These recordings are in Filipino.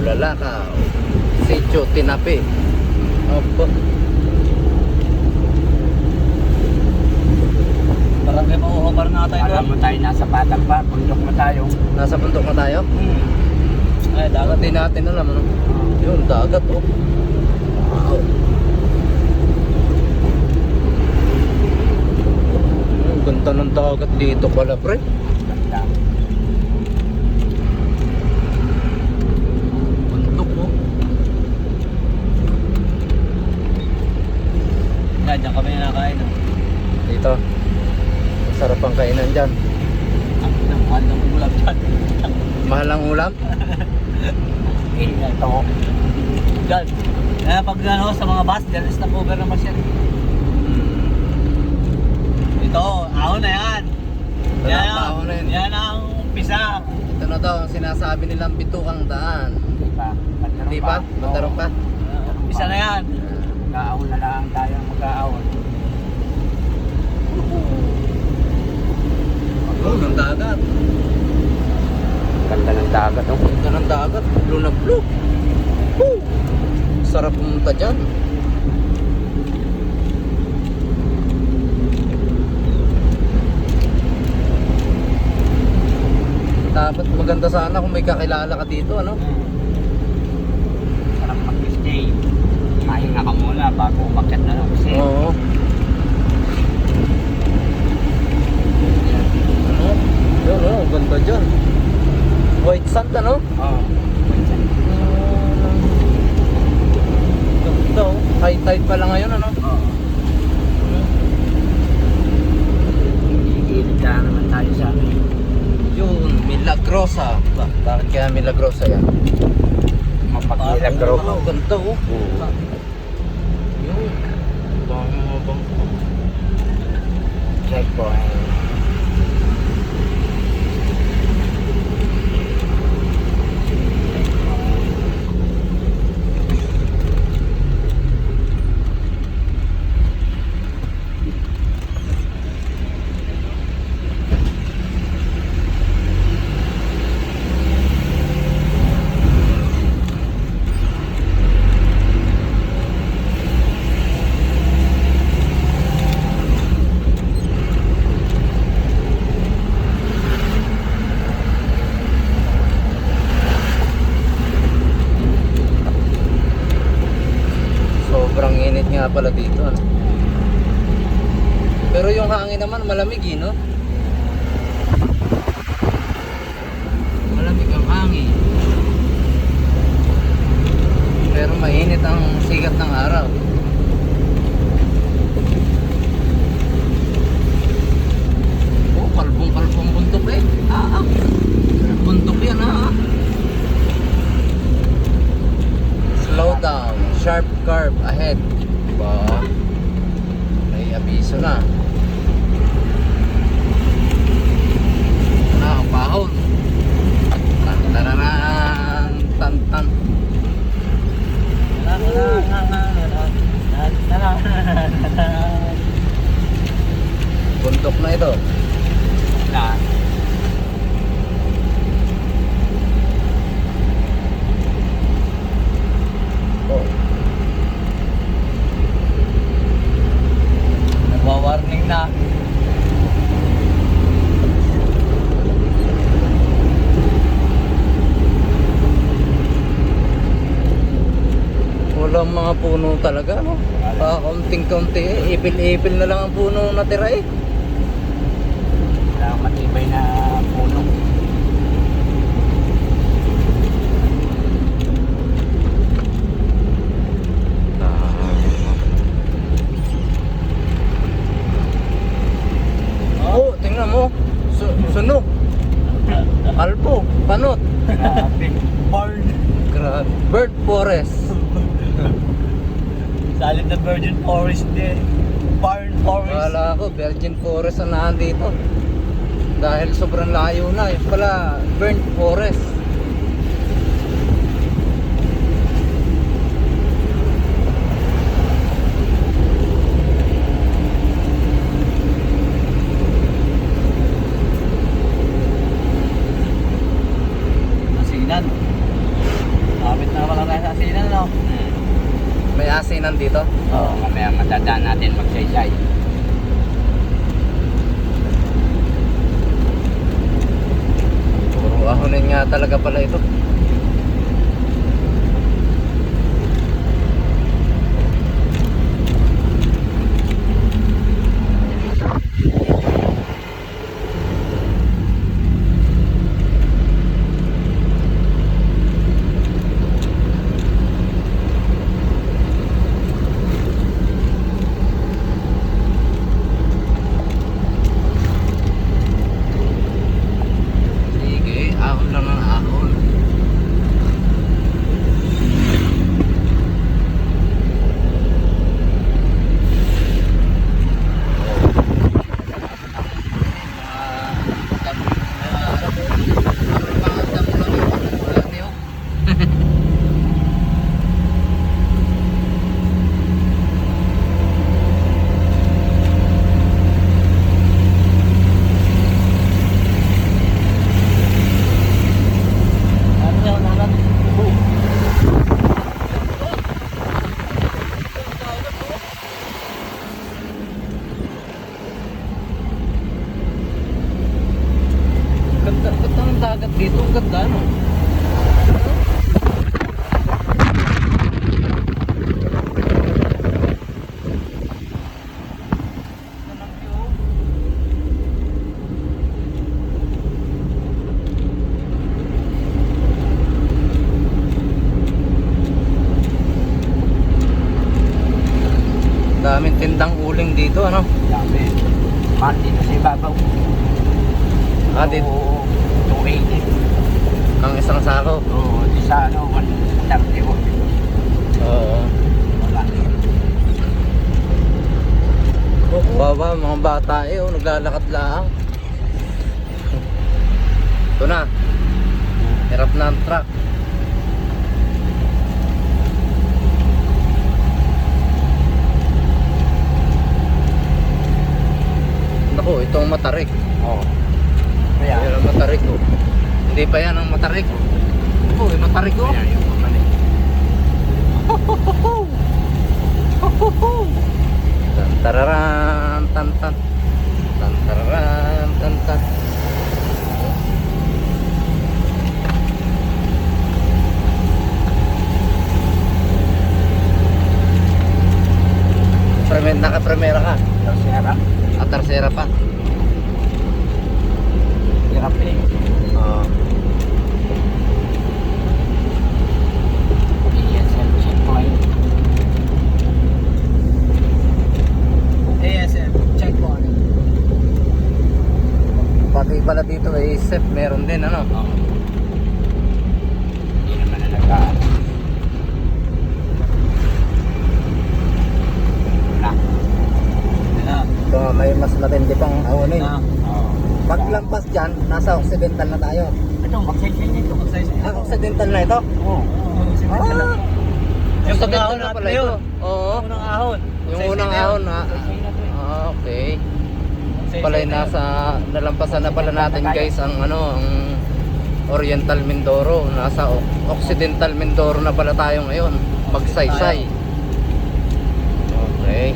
Bulalakaw, Sitio Tinapi. Opo. Parang kayo mauumar na tayo Alam doon. mo tayo nasa patag pa, bundok na tayo. Nasa bundok na tayo? Ay, dagat. Hindi natin alam ano. Yun, dagat oh. Wow. Ang ganda ng dagat dito pala pre. Ganda. Bundok oh. Yan, dyan kami nakain. Dito. Sarap ang kainan dyan. Ang mahal ng ulam dyan. Mahal ang ulam? Ito. Dyan. Kaya pag ano, sa mga bus, dyan stopover naman siya. Ito, ahon na yan. Wala pa ako na yun. Yan ang umpisa. Ito na daw ang sinasabi nilang bitukang daan. Di ba? Di ba? Bandarong pa. Umpisa na yan. Mag-aawon na lang tayo mag-aawon. Oh, ng dagat. Ganda ng dagat, oh. Ganda ng dagat. Blue na blue. Woo! Sarap pumunta dyan. Dapat maganda sana kung may kakilala ka dito, ano? Sarap mag-stay. Mahinga ka muna bago umakyat na lang. Kasi Oo. Ano? Yun, oh, ang ganda dyan. White sand, ano? Oo. Ganda, oh. High tide pala ngayon, ano? Oo. Gigilid ka naman tayo sa amin. Yun, Milagrosa. Bakit kaya Milagrosa yan? Mapag-ilagro. Ang ganda, oh. Oo. Yun. Dami mga bangko. Checkpoint. Sobrang init nga pala dito, ano? Pero yung hangin naman malamig, eh, no? Malamig ang hangin. Pero mainit ang sikat ng araw. Oh, kalbong-kalbong bundok eh. Bundok yan, Slow down, sharp curve ahead. Ba, may abiso na. Na ang pahon. Tantararan, tantan. Bundok na ito. Na. Oh. Nagwa-warning na. Walang mga puno talaga, no? Kaunting-kaunti eh. Ipil-ipil na lang ang puno natira eh. Wala kang matibay na puno. Oh, tingnan mo. Sunog. Alpo, panot. Grabe. Barn. Grabe. Bird forest. Salit na virgin forest din. Barn forest. Wala ko, virgin forest ang nandito. Dahil sobrang layo na. Yung pala, burnt forest. Asinan. Dami ano? May asinan dito. Oo, mamaya matadaan natin magsaysay. Puro ahonin nga talaga pala ito. Sige, ahon lang ang ahon. Ano yun, nalat? Ganda, ganda ng dagat dito. Ang ganda, no? Daming tindang uling dito, ano? Dami. Mati na sa ibabaw. Dito. Oo, 280. Ang isang sako. Oo, di sa ano, 130. Oo. Wala. Baba, mga bata oh, naglalakad lang. Ito na. Hirap na ang truck. Naku, ito ang matarik. Oo. Kaya, Yan ang matarik oh. Hindi pa yan ang matarik oh. Oh, yung matarik oh. kaya yung pamalik. Tan tararan tan tan. Tan tararan tan tan. Naka-primera ka. Yung sirap. At tersera pa. Hirap eh. Oo. ESL checkpoint. ASM, checkpoint. Pati pala dito ay SEP meron din ano. Oo. Hindi naman na nagkaan. Wala. Ano? So, may mas matindi pang ahonin. Ano? Oo. Paglampas dyan, nasa Occidental na tayo. Ito, magsaysay nito. Ah, Occidental na ito? Oo. Ah, Yung Occidental pag-ahon na natin pala yun. ito. Oo. Unang ahon. Yung unang ahon na. Saysay na to eh. Ah, okay. Pala nasa nalampasan na pala natin guys ang ano, ang Oriental Mindoro. Nasa Occidental Mindoro na pala tayo ngayon. Magsaysay. Okay.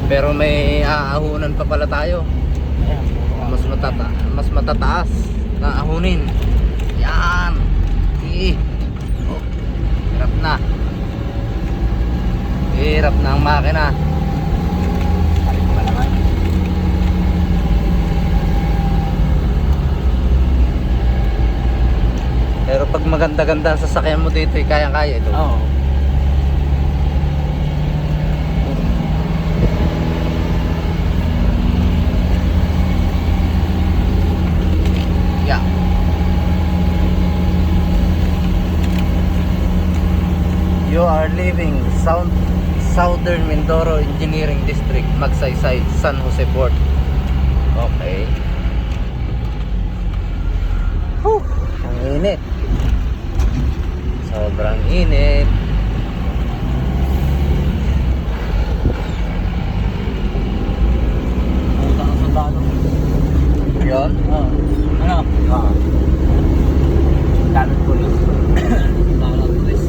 Pero may aahunan pa pala tayo. Ayan, puro Mas matataas na ahunin. Yan. Oh. Hirap na. Hirap na ang makina. Balik pa naman. Pero pag maganda-ganda ang sasakyan mo dito, kayang-kaya ito. Oo. Yeah. You are leaving Southern Mindoro Engineering District, Magsaysay, San Jose Port. Okay. Whew, ang init. Sobrang init. Punta ang sundalo. Yun. Oo. Ano? Ah. Dalot Police. Dalot Police.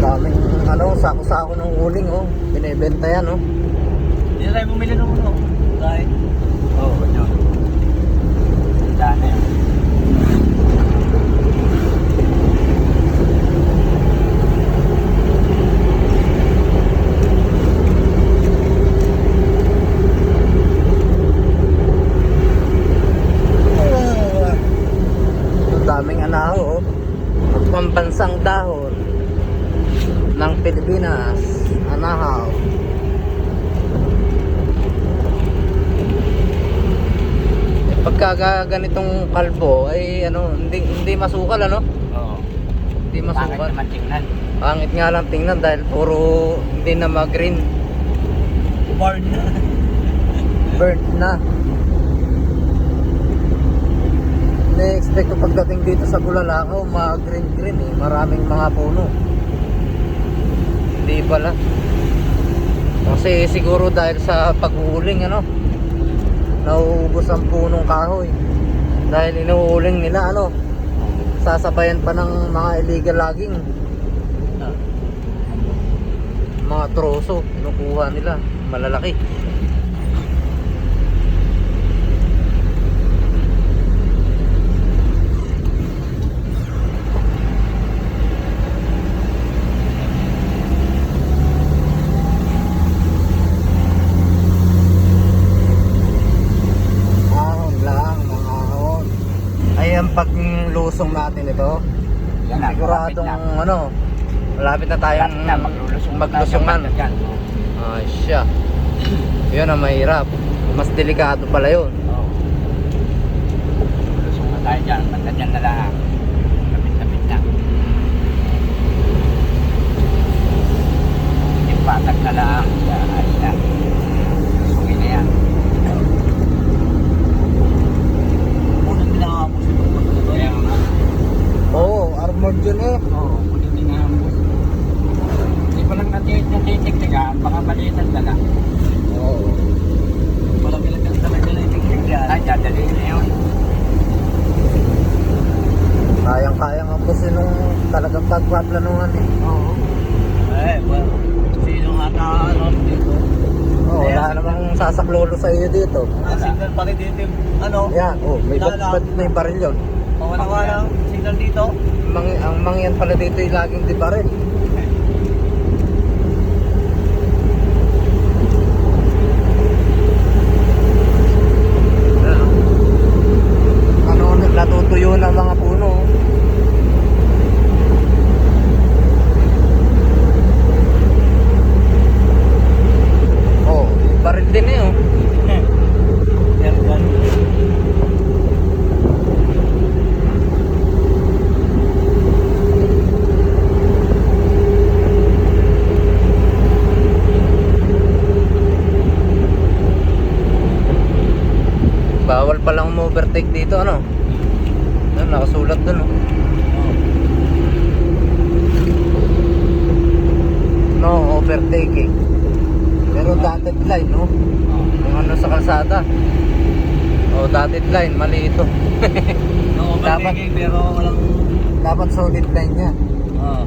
Daming ano, sako-sako ng uling oh. Binibenta yan oh. Hindi na tayo bumili ng ulo. Dahil, Oo, ganyan. Dana yun. Ang daming anaho oh. Pambansang dahon ng Pilipinas. Anahaw. Pagka ganitong kalbo ay ano, hindi masukal ano? Oo. Hindi Bakit masukal. naman tingnan? Pangit nga lang tingnan dahil puro hindi na mag-green. barn na. Burnt na. Na-expect ko pagdating dito sa Bulalakaw, mag-green eh. Maraming mga puno. Hindi pala. Kasi siguro dahil sa pag-uuling ano, nauubos ang punong kahoy. Dahil inuuling nila ano, sasabayan pa ng mga illegal logging. Mga troso, kinukuha nila. Malalaki. Ahon lang, mga ahon. Ay, ang paglusong natin ito, Yan na, malapit siguradong na. ano, malapit na tayong Malapit na, maglulusong maglusungan. tayo sa dyan. Ay, siya. Yun ang mahirap. Mas delikado pala yun. Oo. Lusong na tayo dyan. Basta dyan na lang. Lapit-lapit na. Yung patag na lang. Yan, ayos na. Lusungin na yan. Unang pinakapos ito. Kaya nga. Oo, armored yun eh. Oo, muling dinahambos. Hindi pa lang natitik-tigaan. Baka balitan na lang. Oo. Walang ilagang talaga na yung dyan. Ay, dadali na yun. Kayang-kayang ang busi nung talagang pagpaplanuhan eh. Oo. Eh, well, sino nga nakakaroon dito? Oo, wala namang sasaklolo sa iyo dito. Ang signal pa rin dito, ano? Yan, oh, ba't may baril yun? Wala nga lang signal dito. Ang mangyan pala dito ay laging di baril. Ano, natutuyo ng mga puno. Oh, baril din eh oh. Airgun. Bawal palang overtake dito ano. Ano, nakasulat dun oh. No overtaking. Pero dotted line no. Kung ano sa kalsada. Oh, dotted line, mali ito. No, overtaking pero walang... Dapat solid line yan. Oo.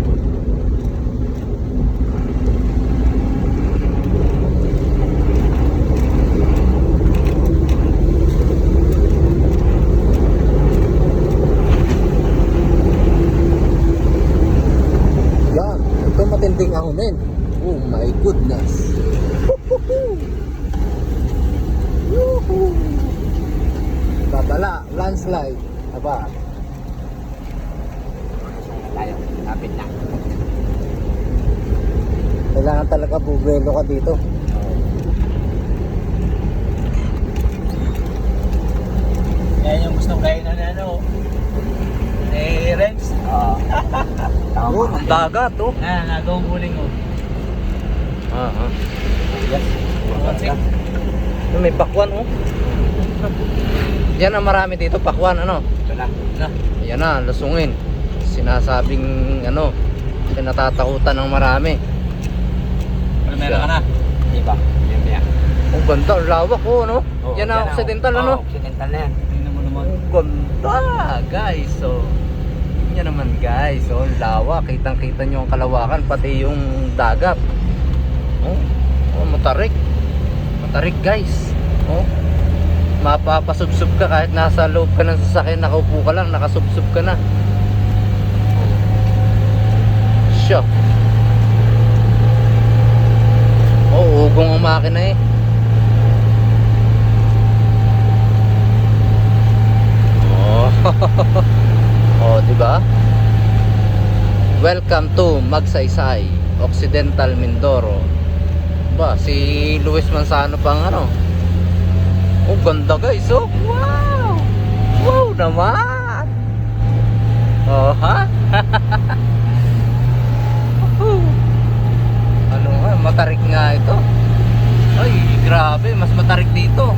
Yan, ito matinding ahonin. Oh my goodness. Woohoo! Babala, landslide. Aba, Lusong na tayo. Lapit na. kailangan talaga buwelo ka dito. Yan yung gustong kainan na ano. Eh, Renz. Oo. Oh, ang dagat oh. Nagawang huling oh. Ah. Yes. Consing. May pakwan oh. Yan ang marami dito, pakwan ano. Ito na. Na. Yan na, lusungin. Sinasabing ano, pinatatakutan ng marami. Pero meron ka na. Di ba? Yan yan. Ang ganda, ang lawak oh, no? Oo, Yan ang yan occidental Oo, ano? Occidental na yan. naman. Ang ganda, guys. So, yun naman, guys. So, ang lawak. Kitang-kita nyo ang kalawakan, pati yung dagat. Matarik. Matarik, guys. Mapapasubsob ka kahit nasa loob ka ng sasakyan, nakaupo ka lang, nakasubsob ka na. Siya. Ugong ang makina eh. Diba? Welcome to Magsaysay, Occidental Mindoro. Ba, si Luis Manzano pang ano. Ganda guys, wow! Wow naman! Ha? Ano nga, matarik nga ito. Ay, grabe, mas matarik dito.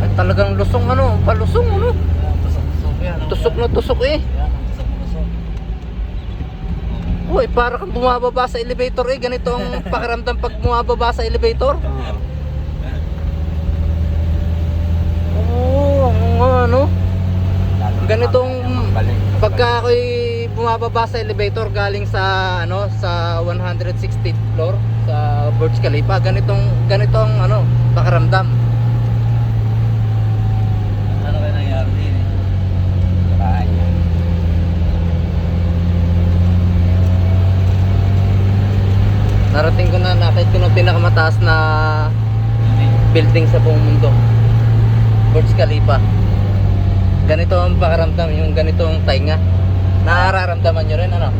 Ay, talagang lusong ano, palusong ano. Tusok na tusok eh. Uy, para kang bumababa sa elevator eh. Ganito ang pakiramdam pag bumababa sa elevator. Ano? Ganitong pagka ako'y bumababa sa elevator galing sa ano, sa 160th floor sa Burj Khalifa, ganito ang ano, pakiramdam. Ano kaya nangyari din eh? Narating ko na, nakita ko ng pinakamataas na building sa buong mundo, Burj Khalifa. Ganito ang pakiramdam, yung ganito ang tainga. Nararamdaman nyo rin ano?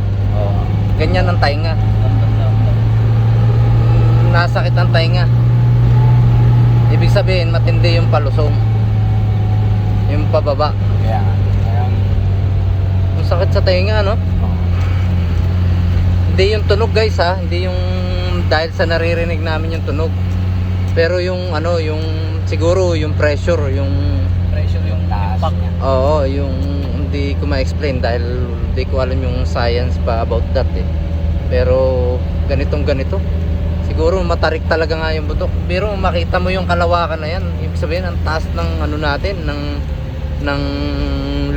Ganyan ang tainga. Nasakit ang tainga. Ibig sabihin matindi yung palusong, yung pababa. Ang sakit sa tainga, no? Hindi yung tunog guys ha, hindi yung dahil sa naririnig namin yung tunog. Pero yung ano, yung siguro yung pressure, yung impact niya. Oo, yung hindi ko ma-explain dahil hindi ko alam yung science pa about that eh. Pero ganito. Siguro matarik talaga nga yung bundok. Pero makita mo yung kalawakan na yan. Ibig sabihin ang taas ng ano natin, ng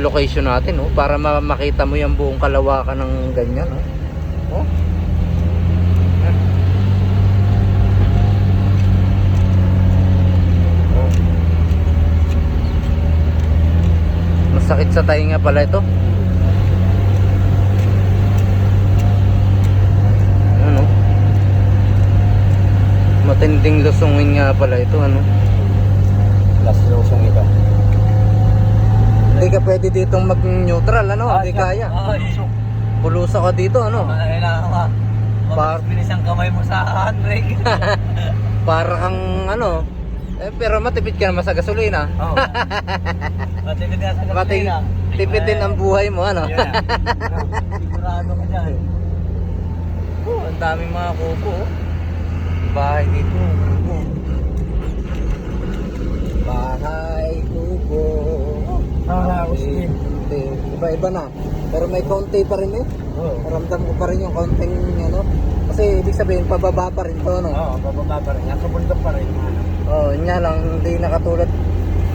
location natin, oh, para makita mo yung buong kalawakan ng ganyan, oh. Masakit sa tainga pala ito. Ano? Matinding lusungin nga pala ito, ano? Last lusong ito. Hindi ka pwede ditong mag-neutral, ano? Hindi kaya. Pulusa ka dito, ano? Kailangan mabilis ang kamay mo sa handbrake. Para kang ano, pero matipid ka naman sa gasolina. Matipid ka sa gasolina. Tipid din ang buhay mo, ano? Sigurado ka dyan. Ang daming mga kubo, oh. Bahay dito. Bahay, kubo. Iba-iba na. Pero may konti pa rin eh. Ramdam ko pa rin yung konting ano. Kasi ibig sabihin pababa pa rin to, no? Pababa pa rin. Nasa bundok pa rin. Yun nga lang, hindi nakatulad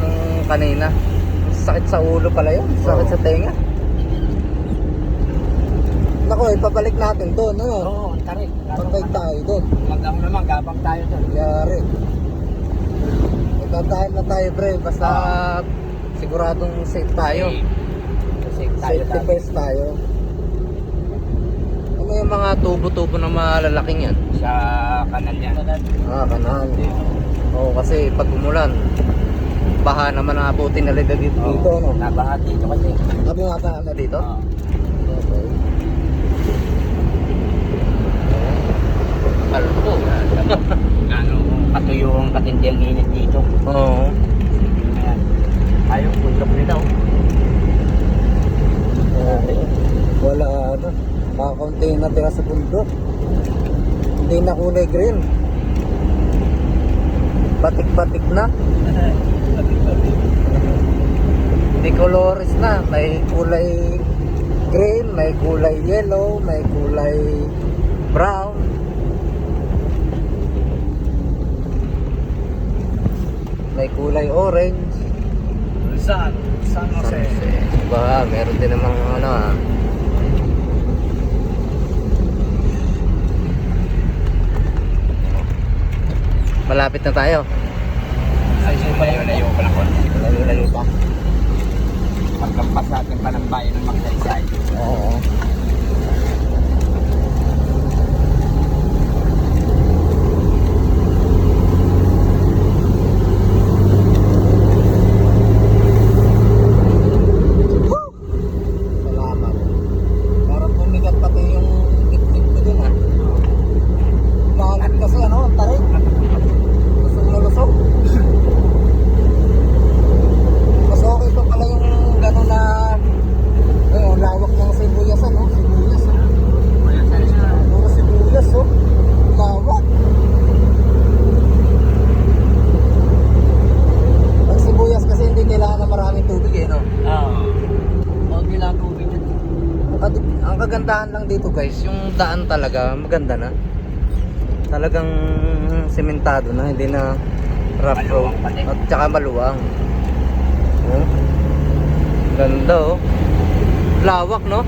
nung kanina. Sakit sa ulo pala yun. Sakit sa tenga. Nako, ipabalik natin doon, no? Ang tarik. Pagkay tayo doon. Magdamo naman, gabang tayo doon. Yari. Magtatahan na tayo, pre. Basta siguradong safe tayo. Safe tayo. Safety first tayo. Ano yung mga tubo-tubo na malalaking yan? Sa kanal yan. Kanal. Oo, kasi pag umulan, baha naman ang abutin na liga dito, no? Nabaha dito kasi. Bumaba na dito? Okay. Alpo. Ano, patuyo ang katindi ang init dito. Oo. Ayan. Ayaw, bundok nila. Wala ano. Kakaunti na tira sa bundok. Hindi na kulay green. Batik-batik na. Hindi colores na. May kulay green, may kulay yellow, may kulay brown. May kulay orange. San San Jose. Jose. Ba, meron din namang ano ah. Malapit na tayo. Ay, layo-layo pa lang konti. Layo-layo pa. Pagkampas natin pa ng bayan ng Magsaysay. Oo. Salamat. Parang bumigat pati yung dip-dip ko dun ah. Lahat kasi ano, ang tarik. Lusog na lusog. Mas okay pa pala yung gano'n na lawak ng sibuyas ano, sibuyas oh. Puro sibuyas oh. Lawak. Ang sibuyas kasi hindi kailangan na maraming tubig eh no. Oo. Huwag nila tubig dyan. Ang kagandahan lang dito guys, yung daan talaga maganda na. Talagang sementado na, hindi na rough road Maluwang pati. at saka maluwang. Oh. Ganda oh. Lawak no?